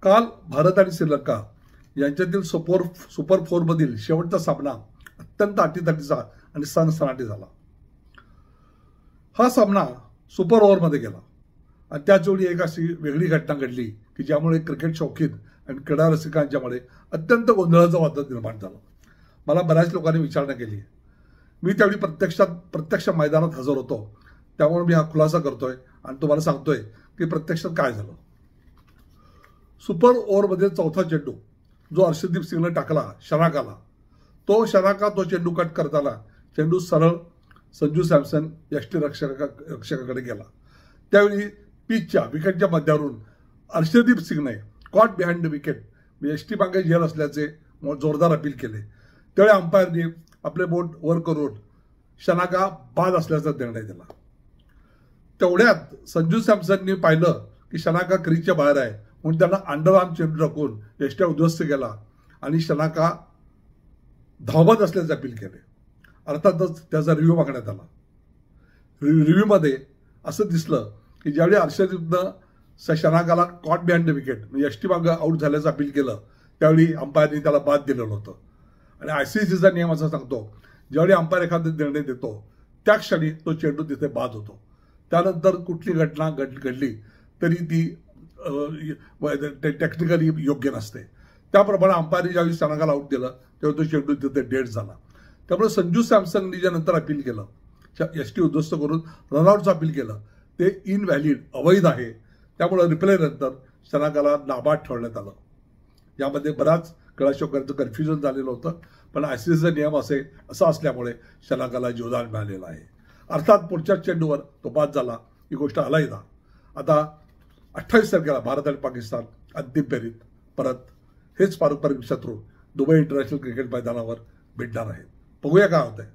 काल भारत आणि श्रीलंका यांच्यातील सुपर फोरमधील शेवटचा सामना अत्यंत अटीतटीचा आणि सनसनाटी झाला. हा सामना सुपर ओव्हरमध्ये गेला आणि त्याचवेळी एक अशी वेगळी घटना घडली की ज्यामुळे क्रिकेट शौकीन आणि क्रीडा रसिकांच्यामध्ये अत्यंत गोंधळाचं वातावरण निर्माण झालं. मला बऱ्याच लोकांनी विचारणा केली. मी त्यावेळी प्रत्यक्ष मैदानात हजर होतो, त्यामुळे मी हा खुलासा करतोय आणि तुम्हाला सांगतोय की प्रत्यक्षात काय झालं. सुपर ओव्हरमध्ये चौथा चेंडू जो अर्शदीप सिंगने टाकला शनाकाला, तो चेंडू कट करताना चेंडू सरळ संजू सॅमसन यष्टी रक्षकाकडे गेला. त्यावेळी पिचच्या विकेटच्या मध्यावरून अर्शदीप सिंगने कॉट बिहाइंड द विकेट यष्टी मागे झेल असल्याचे जोरदार अपील केले. त्यावेळी अंपायरने आपले बोट वर करून शनाका बाद असल्याचा निर्णय दिला. तेवढ्यात संजू सॅमसनने पाहिलं की शनाका क्रीजच्या बाहेर आहे, म्हणून त्यांना अंडरआर्म चेंडू टाकून यष्ट्या उद्ध्वस्त केला आणि शनाका धावत असल्याचे अपील केले. अर्थातच त्याचा रिव्ह्यू मागण्यात आला. रिव्ह्यूमध्ये असं दिसलं की ज्यावेळी अर्शदीपनं शनाकाला कॉट बिहाइंड द विकेट यष्टी मागं आऊट झाल्याचं अपील केलं, त्यावेळी अंपायरने त्याला बाद दिलेलं होतं. आणि आयसीसीचा नियम असा सांगतो, ज्यावेळी अंपायर एखादा निर्णय देतो त्या क्षणी तो चेंडू तिथे बाद होतो. त्यानंतर कुठली घटना घडली तरी ती टेक्निकली योग्य नसते. त्याप्रमाणे अंपायरने ज्यावेळी शनाकाला आऊट दिलं तेव्हा तो चेंडू तिथे डेड झाला. त्यामुळे संजू सॅमसनने ज्या नंतर अपील केलं, यष्टी उद्ध्वस्त करून रनआउटचं अपील केलं, ते इनव्हॅलिड अवैध आहे. त्यामुळे रिप्ले नंतर शनाकाला नाबाद ठेवण्यात आलं. यामध्ये बराच क्रीडाशौकांचं कन्फ्युजन झालेलं होतं, पण आयसीसीचा नियम असं असल्यामुळे शनाकाला जीवदान मिळालेलं आहे. अर्थात पुढच्या चेंडूवर तो बाद झाला, ही गोष्ट अलैदा. आता 28 तारखेला भारत आणि पाकिस्तान अंतिम फेरीत परत हेच पारंपरिक शत्रू दुबई इंटरनॅशनल क्रिकेट मैदानावर भिडणार आहेत. बघूया काय होतंय.